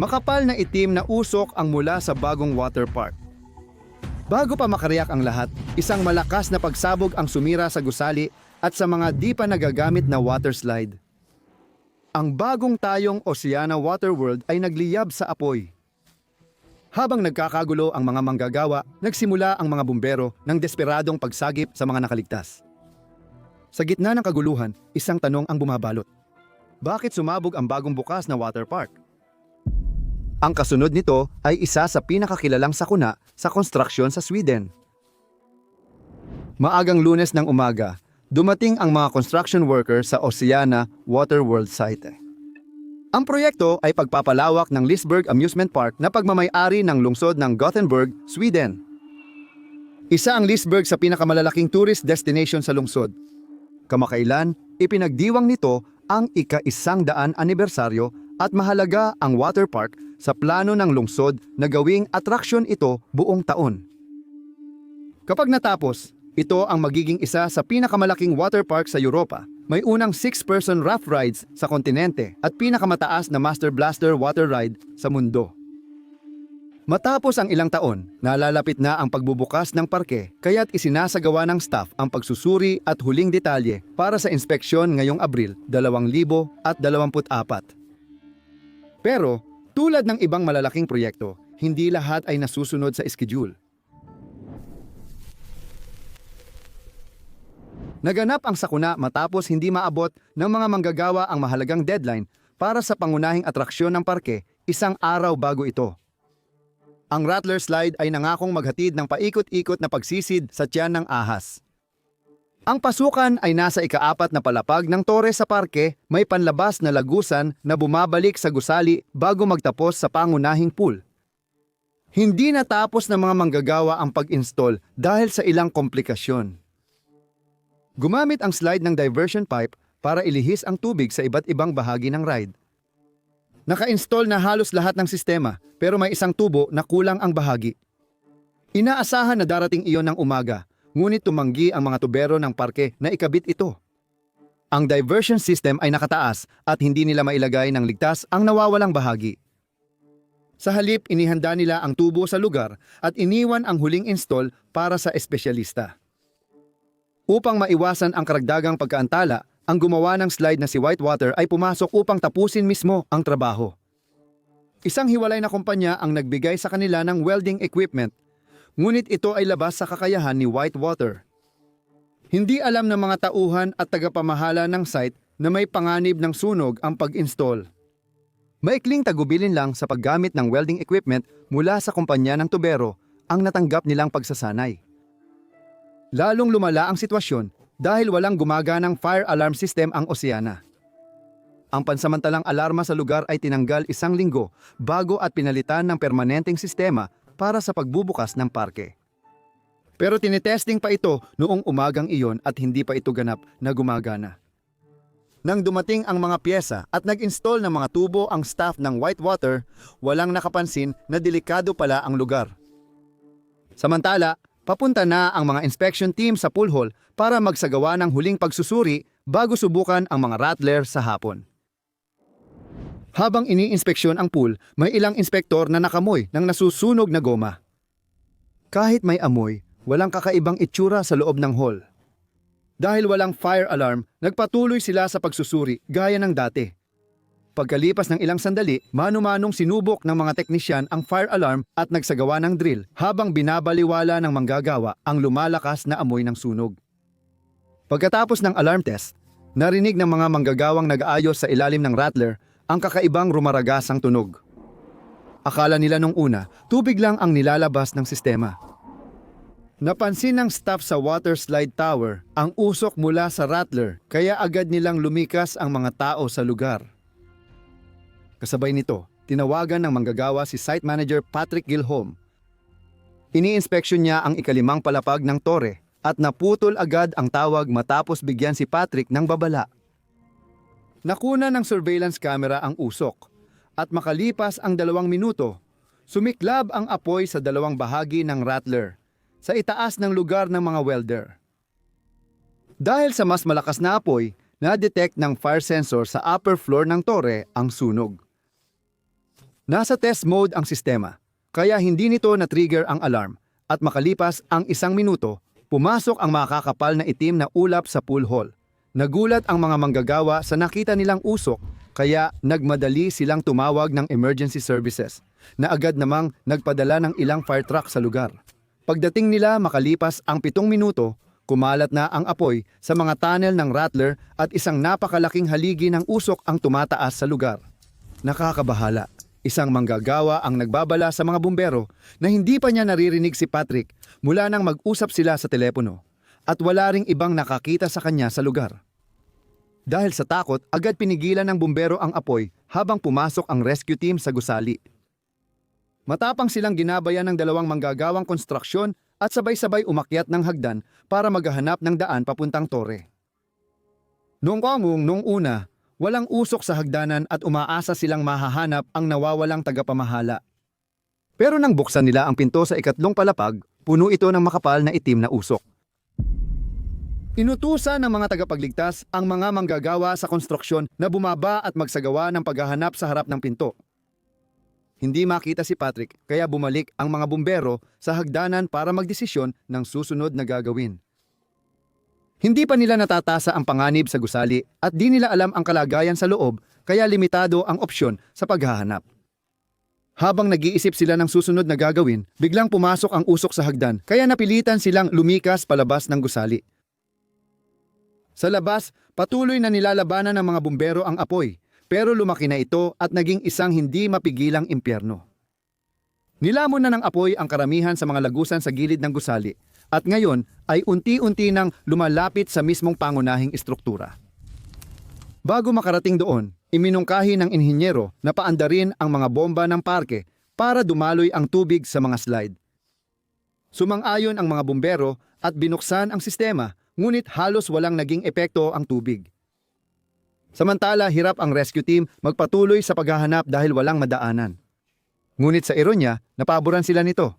Makapal na itim na usok ang mula sa bagong water park. Bago pa makariyak ang lahat, isang malakas na pagsabog ang sumira sa gusali at sa mga di pa nagagamit na water slide. Ang bagong tayong Oceana Waterworld ay nagliyab sa apoy. Habang nagkakagulo ang mga manggagawa, nagsimula ang mga bumbero ng desperadong pagsagip sa mga nakaligtas. Sa gitna ng kaguluhan, isang tanong ang bumabalot. Bakit sumabog ang bagong bukas na water park? Ang kasunod nito ay isa sa pinakakilalang sakuna sa konstruksyon sa Sweden. Maagang Lunes ng umaga, dumating ang mga construction workers sa Oceana Waterworld site. Ang proyekto ay pagpapalawak ng Liseberg Amusement Park na pagmamay-ari ng lungsod ng Gothenburg, Sweden. Isa ang Liseberg sa pinakamalalaking tourist destination sa lungsod. Kamakailan, ipinagdiwang nito ang ika-100 anibersaryo at mahalaga ang water park sa plano ng lungsod na gawing atraksyon ito buong taon. Kapag natapos, ito ang magiging isa sa pinakamalaking water park sa Europa. May unang 6-person raft rides sa kontinente at pinakamataas na Master Blaster water ride sa mundo. Matapos ang ilang taon, nalalapit na ang pagbubukas ng parke kaya't isinasagawa ng staff ang pagsusuri at huling detalye para sa inspeksyon ngayong Abril 2024. Pero, tulad ng ibang malalaking proyekto, hindi lahat ay nasusunod sa schedule. Naganap ang sakuna matapos hindi maabot ng mga manggagawa ang mahalagang deadline para sa pangunahing atraksyon ng parke isang araw bago ito. Ang Rattler Slide ay nangakong maghatid ng paikot-ikot na pagsisid sa tiyan ng ahas. Ang pasukan ay nasa ika-4 na palapag ng tore sa parke, may panlabas na lagusan na bumabalik sa gusali bago magtapos sa pangunahing pool. Hindi natapos ng mga manggagawa ang pag-install dahil sa ilang komplikasyon. Gumamit ang slide ng diversion pipe para ilihis ang tubig sa iba't ibang bahagi ng ride. Naka-install na halos lahat ng sistema pero may isang tubo na kulang ang bahagi. Inaasahan na darating iyon ng umaga, ngunit tumanggi ang mga tubero ng parke na ikabit ito. Ang diversion system ay nakataas at hindi nila mailagay ng ligtas ang nawawalang bahagi. Sa halip, inihanda nila ang tubo sa lugar at iniwan ang huling install para sa espesyalista. Upang maiwasan ang karagdagang pagkaantala, ang gumawa ng slide na si Whitewater ay pumasok upang tapusin mismo ang trabaho. Isang hiwalay na kumpanya ang nagbigay sa kanila ng welding equipment, ngunit ito ay labas sa kakayahan ni Whitewater. Hindi alam ng mga tauhan at tagapamahala ng site na may panganib ng sunog ang pag-install. Maikling tagubilin lang sa paggamit ng welding equipment mula sa kumpanya ng tubero ang natanggap nilang pagsasanay. Lalong lumala ang sitwasyon dahil walang gumaganang fire alarm system ang Oceana. Ang pansamantalang alarma sa lugar ay tinanggal 1 linggo bago at pinalitan ng permanenteng sistema para sa pagbubukas ng parke. Pero tinetesting pa ito noong umagang iyon at hindi pa ito ganap na gumagana. Nang dumating ang mga pyesa at nag-install ng mga tubo ang staff ng Whitewater, walang nakapansin na delikado pala ang lugar. Samantala, papunta na ang mga inspection team sa pool hall para magsagawa ng huling pagsusuri bago subukan ang mga rattler sa hapon. Habang iniinspeksyon ang pool, may ilang inspektor na nakamoy ng nasusunog na goma. Kahit may amoy, walang kakaibang itsura sa loob ng hall. Dahil walang fire alarm, nagpatuloy sila sa pagsusuri gaya ng dati. Pagkalipas ng ilang sandali, mano-manong sinubok ng mga teknisyan ang fire alarm at nagsagawa ng drill habang binabaliwala ng manggagawa ang lumalakas na amoy ng sunog. Pagkatapos ng alarm test, narinig ng mga manggagawang nag-aayos sa ilalim ng rattler ang kakaibang rumaragasang tunog. Akala nila nung una, tubig lang ang nilalabas ng sistema. Napansin ng staff sa water slide tower ang usok mula sa rattler kaya agad nilang lumikas ang mga tao sa lugar. Kasabay nito, tinawagan ng manggagawa si site manager Patrick Gilholm. Ini-inspeksyon niya ang ika-5 palapag ng tore at naputol agad ang tawag matapos bigyan si Patrick ng babala. Nakuna ng surveillance camera ang usok at makalipas ang 2 minuto, sumiklab ang apoy sa 2 bahagi ng rattler sa itaas ng lugar ng mga welder. Dahil sa mas malakas na apoy, na-detect ng fire sensor sa upper floor ng tore ang sunog. Nasa test mode ang sistema, kaya hindi nito na-trigger ang alarm at makalipas ang 1 minuto, pumasok ang makakapal na itim na ulap sa pool hall. Nagulat ang mga manggagawa sa nakita nilang usok, kaya nagmadali silang tumawag ng emergency services na agad namang nagpadala ng ilang fire truck sa lugar. Pagdating nila makalipas ang 7 minuto, kumalat na ang apoy sa mga tunnel ng Rattler at isang napakalaking haligi ng usok ang tumataas sa lugar. Nakakabahala. Isang manggagawa ang nagbabala sa mga bumbero na hindi pa niya naririnig si Patrick mula nang mag-usap sila sa telepono at wala ring ibang nakakita sa kanya sa lugar. Dahil sa takot, agad pinigilan ng bumbero ang apoy habang pumasok ang rescue team sa gusali. Matapang silang ginabayan ng 2 manggagawang konstruksyon at sabay-sabay umakyat ng hagdan para maghahanap ng daan papuntang tore. Noong una, walang usok sa hagdanan at umaasa silang mahahanap ang nawawalang tagapamahala. Pero nang buksan nila ang pinto sa 2 palapag, puno ito ng makapal na itim na usok. Inutusan ng mga tagapagligtas ang mga manggagawa sa konstruksyon na bumaba at magsagawa ng paghahanap sa harap ng pinto. Hindi makita si Patrick kaya bumalik ang mga bumbero sa hagdanan para magdesisyon ng susunod na gagawin. Hindi pa nila natatasa ang panganib sa gusali at di nila alam ang kalagayan sa loob kaya limitado ang opsyon sa paghahanap. Habang nag-iisip sila ng susunod na gagawin, biglang pumasok ang usok sa hagdan kaya napilitan silang lumikas palabas ng gusali. Sa labas, patuloy na nilalabanan ng mga bumbero ang apoy pero lumaki na ito at naging isang hindi mapigilang impyerno. Nilamon na ng apoy ang karamihan sa mga lagusan sa gilid ng gusali at ngayon ay unti-unti nang lumalapit sa mismong pangunahing istruktura. Bago makarating doon, iminungkahi ng inhinyero na paandarin ang mga bomba ng parke para dumaloy ang tubig sa mga slide. Sumang-ayon ang mga bumbero at binuksan ang sistema, ngunit halos walang naging epekto ang tubig. Samantala, hirap ang rescue team magpatuloy sa paghahanap dahil walang madaanan. Ngunit sa ironya, napaboran sila nito.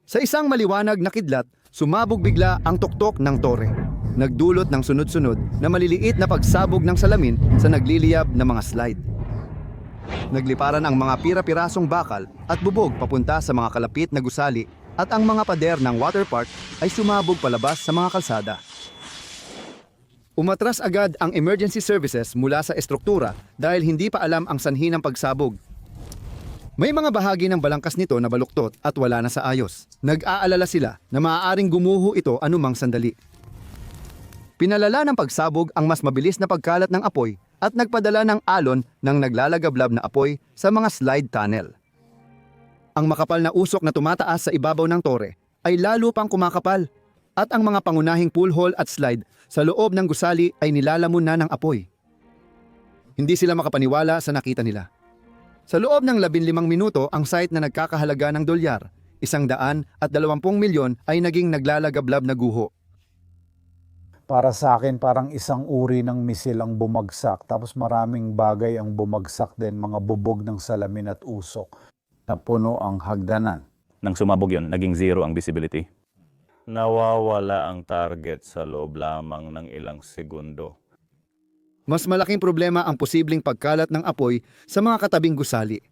Sa isang maliwanag na kidlat, sumabog bigla ang tuktok ng tore. Nagdulot ng sunod-sunod na maliliit na pagsabog ng salamin sa nagliliyab na mga slide. Nagliparan ang mga pira-pirasong bakal at bubog papunta sa mga kalapit na gusali at ang mga pader ng water park ay sumabog palabas sa mga kalsada. Umatras agad ang emergency services mula sa estruktura dahil hindi pa alam ang sanhi ng pagsabog. May mga bahagi ng balangkas nito na baluktot at wala na sa ayos. Nag-aalala sila na maaaring gumuho ito anumang sandali. Pinalala ng pagsabog ang mas mabilis na pagkalat ng apoy at nagpadala ng alon ng naglalagablab na apoy sa mga slide tunnel. Ang makapal na usok na tumataas sa ibabaw ng tore ay lalo pang kumakapal at ang mga pangunahing pool hall at slide sa loob ng gusali ay nilalamon na ng apoy. Hindi sila makapaniwala sa nakita nila. Sa loob ng 15 minuto, ang site na nagkakahalaga ng $120 milyon ay naging naglalagablab na guho. Para sa akin, parang isang uri ng misil ang bumagsak. Tapos maraming bagay ang bumagsak din, mga bubog ng salamin at usok na puno ang hagdanan. Nang sumabog yun, naging 0 ang visibility. Nawawala ang target sa loob lamang ng ilang segundo. Mas malaking problema ang posibleng pagkalat ng apoy sa mga katabing gusali.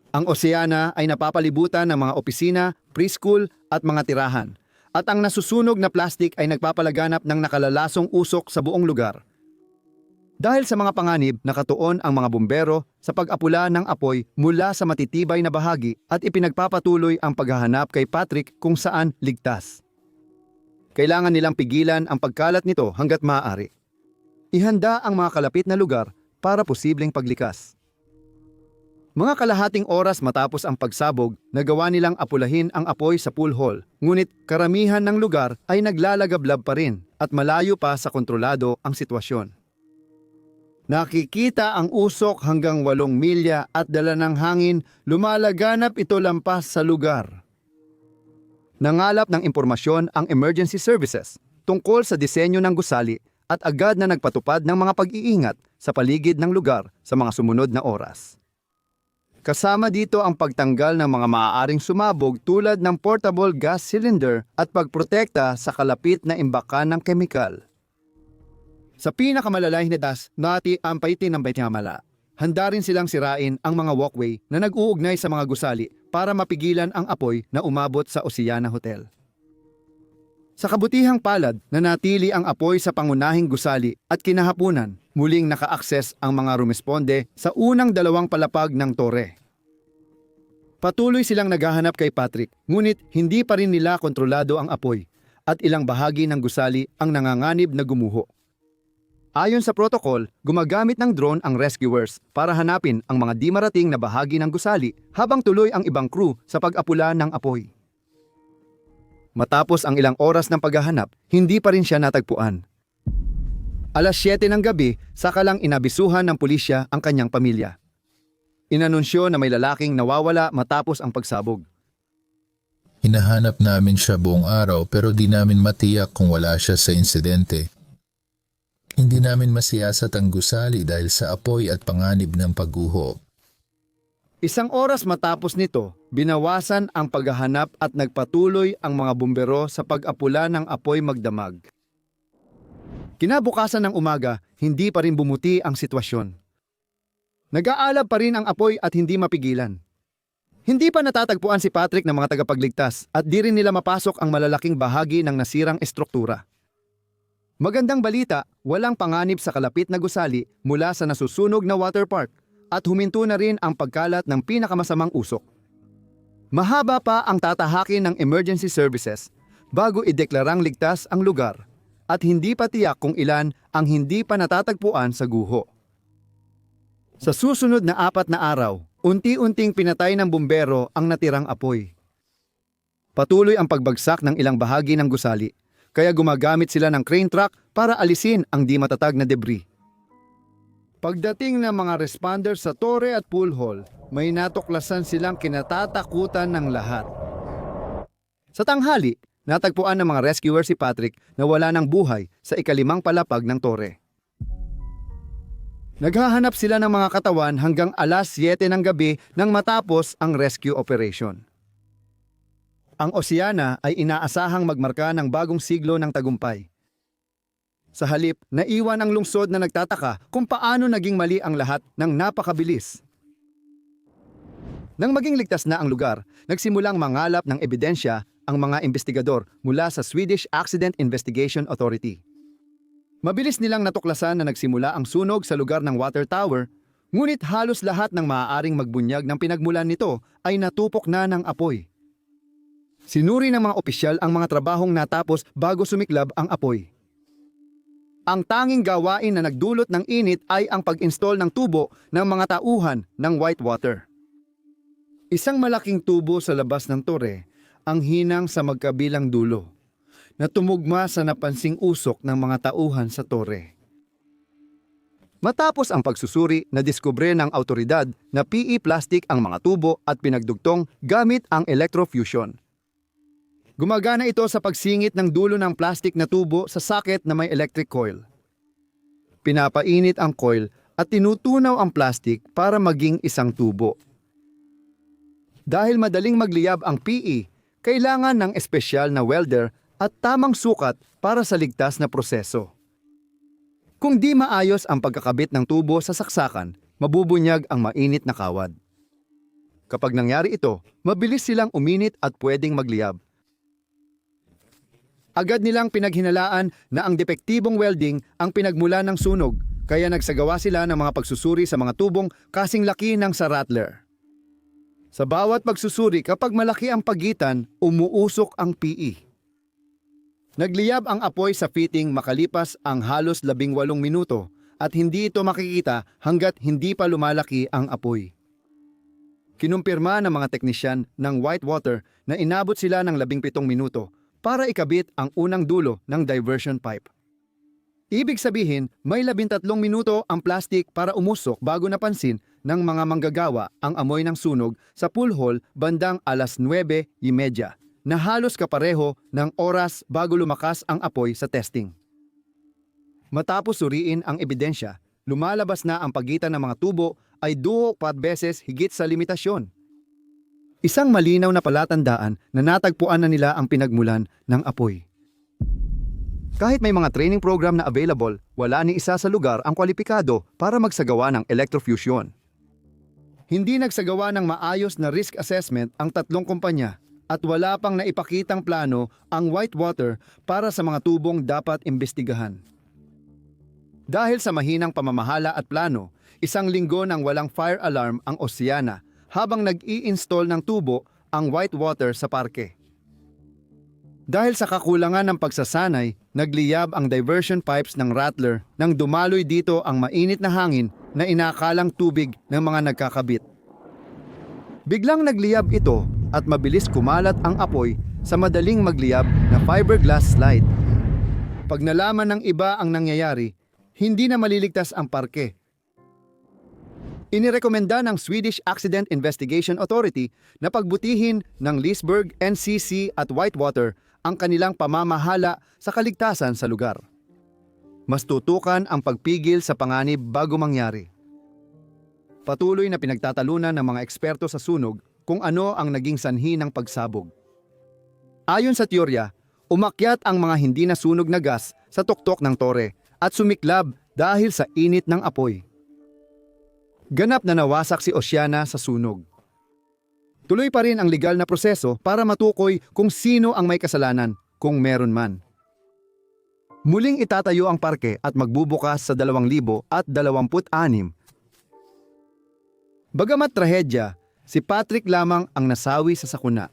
Ang Oceana ay napapalibutan ng mga opisina, preschool at mga tirahan, at ang nasusunog na plastik ay nagpapalaganap ng nakalalasong usok sa buong lugar. Dahil sa mga panganib, nakatuon ang mga bumbero sa pag-apula ng apoy mula sa matitibay na bahagi at ipinagpapatuloy ang paghahanap kay Patrick kung saan ligtas. Kailangan nilang pigilan ang pagkalat nito hanggat maaari. Ihanda ang mga kalapit na lugar para posibleng paglikas. Mga kalahating oras matapos ang pagsabog, nagawa nilang apulahin ang apoy sa pool hall, ngunit karamihan ng lugar ay naglalagablab pa rin at malayo pa sa kontrolado ang sitwasyon. Nakikita ang usok hanggang 8 milya at dala ng hangin, lumalaganap ito lampas sa lugar. Nangalap ng impormasyon ang emergency services tungkol sa disenyo ng gusali at agad na nagpatupad ng mga pag-iingat sa paligid ng lugar sa mga sumunod na oras. Kasama dito ang pagtanggal ng mga maaaring sumabog tulad ng portable gas cylinder at pagprotekta sa kalapit na imbakan ng kemikal. Sa pinakamalalaking netas, nati ang paitin ng Banyamala. handa rin silang sirain ang mga walkway na nag-uugnay sa mga gusali para mapigilan ang apoy na umabot sa Oceana Hotel. Sa kabutihang palad, nanatili ang apoy sa pangunahing gusali at kinahapunan, muling naka-access ang mga rumisponde sa unang 2 palapag ng tore. Patuloy silang naghahanap kay Patrick, ngunit hindi pa rin nila kontrolado ang apoy at ilang bahagi ng gusali ang nanganganib na gumuho. Ayon sa protocol, gumagamit ng drone ang rescuers para hanapin ang mga di marating na bahagi ng gusali habang tuloy ang ibang crew sa pag-apula ng apoy. Matapos ang ilang oras ng paghahanap, hindi pa rin siya natagpuan. Alas 7 ng gabi, saka lang inabisuhan ng pulisya ang kanyang pamilya. Inanunsyo na may lalaking nawawala matapos ang pagsabog. Hinahanap namin siya buong araw pero di namin matiyak kung wala siya sa insidente. Hindi namin masiyasat ang gusali dahil sa apoy at panganib ng pagguho. Isang oras matapos nito, binawasan ang paghahanap at nagpatuloy ang mga bumbero sa pag-apula ng apoy magdamag. Kinabukasan ng umaga, hindi pa rin bumuti ang sitwasyon. Nag-aalab pa rin ang apoy at hindi mapigilan. Hindi pa natatagpuan si Patrick ng mga tagapagligtas at di rin nila mapasok ang malalaking bahagi ng nasirang estruktura. Magandang balita, walang panganib sa kalapit na gusali mula sa nasusunog na water park at huminto na rin ang pagkalat ng pinakamasamang usok. Mahaba pa ang tatahakin ng emergency services bago ideklarang ligtas ang lugar at hindi pa tiyak kung ilan ang hindi pa natatagpuan sa guho. Sa susunod na 4 na araw, unti-unting pinatay ng bumbero ang natirang apoy. Patuloy ang pagbagsak ng ilang bahagi ng gusali, kaya gumagamit sila ng crane truck para alisin ang di matatag na debris. Pagdating ng mga responders sa tore at pool hall, may natuklasan silang kinatatakutan ng lahat. Sa tanghali, natagpuan ng mga rescuer si Patrick na wala ng buhay sa ika-5 palapag ng tore. Naghahanap sila ng mga katawan hanggang alas 7 ng gabi nang matapos ang rescue operation. Ang Oceana ay inaasahang magmarka ng bagong siglo ng tagumpay. Sa halip, naiwan ang lungsod na nagtataka kung paano naging mali ang lahat ng napakabilis. Nang maging ligtas na ang lugar, nagsimulang mangalap ng ebidensya ang mga investigador mula sa Swedish Accident Investigation Authority. Mabilis nilang natuklasan na nagsimula ang sunog sa lugar ng water tower, ngunit halos lahat ng maaaring magbunyag ng pinagmulan nito ay natupok na ng apoy. Sinuri ng mga opisyal ang mga trabahong natapos bago sumiklab ang apoy. Ang tanging gawain na nagdulot ng init ay ang pag-install ng tubo ng mga tauhan ng Whitewater. Isang malaking tubo sa labas ng tore ang hinang sa magkabilang dulo na tumugma sa napansing usok ng mga tauhan sa tore. Matapos ang pagsusuri, nadiskubre ng autoridad na PE plastic ang mga tubo at pinagdugtong gamit ang electrofusion. Gumagana ito sa pagsingit ng dulo ng plastic na tubo sa socket na may electric coil. Pinapainit ang coil at tinutunaw ang plastic para maging isang tubo. Dahil madaling magliyab ang PE, kailangan ng espesyal na welder at tamang sukat para sa ligtas na proseso. Kung di maayos ang pagkakabit ng tubo sa saksakan, mabubunyag ang mainit na kawad. Kapag nangyari ito, mabilis silang uminit at pwedeng magliyab. Agad nilang pinaghinalaan na ang depektibong welding ang pinagmula ng sunog, kaya nagsagawa sila ng mga pagsusuri sa mga tubong kasing laki ng sa Rattler. Sa bawat pagsusuri, kapag malaki ang pagitan, umuusok ang PE. Nagliyab ang apoy sa fitting makalipas ang halos 18 minuto at hindi ito makikita hanggat hindi pa lumalaki ang apoy. Kinumpirma ng mga teknisyan ng Whitewater na inabot sila ng 17 minuto para ikabit ang unang dulo ng diversion pipe. Ibig sabihin, may 13 minuto ang plastic para umusok bago napansin ng mga manggagawa ang amoy ng sunog sa pool hall bandang alas 9:30 na halos kapareho ng oras bago lumakas ang apoy sa testing. Matapos suriin ang ebidensya, lumalabas na ang pagitan ng mga tubo ay 2 beses higit sa limitasyon. Isang malinaw na palatandaan na natagpuan na nila ang pinagmulan ng apoy. Kahit may mga training program na available, wala ni isa sa lugar ang kwalipikado para magsagawa ng electrofusion. Hindi nagsagawa ng maayos na risk assessment ang tatlong kumpanya at wala pang naipakitang plano ang Whitewater para sa mga tubong dapat imbestigahan. Dahil sa mahinang pamamahala at plano, 1 linggo nang walang fire alarm ang Oceana habang nag-i-install ng tubo ang Whitewater sa parke. Dahil sa kakulangan ng pagsasanay, nagliyab ang diversion pipes ng Rattler nang dumaloy dito ang mainit na hangin na inakalang tubig ng mga nagkakabit. Biglang nagliyab ito at mabilis kumalat ang apoy sa madaling magliyab na fiberglass slide. Pag nalaman ng iba ang nangyayari, hindi na maliligtas ang parke. Inirekomenda ng Swedish Accident Investigation Authority na pagbutihin ng Leesburg, NCC at Whitewater ang kanilang pamamahala sa kaligtasan sa lugar. Mas tutukan ang pagpigil sa panganib bago mangyari. Patuloy na pinagtatalunan ng mga eksperto sa sunog kung ano ang naging sanhi ng pagsabog. Ayon sa teorya, umakyat ang mga hindi nasunog na gas sa tuktok ng tore at sumiklab dahil sa init ng apoy. Ganap na nawasak si Oceana sa sunog. Tuloy pa rin ang legal na proseso para matukoy kung sino ang may kasalanan, kung meron man. Muling itatayo ang parke at magbubukas sa 2026. Bagamat trahedya, si Patrick lamang ang nasawi sa sakuna.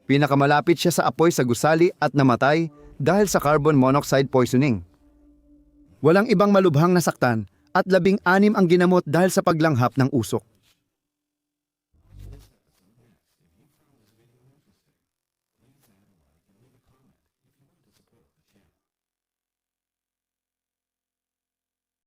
Pinakamalapit siya sa apoy sa gusali at namatay dahil sa carbon monoxide poisoning. Walang ibang malubhang nasaktan at 16 ang ginamot dahil sa paglanghap ng usok.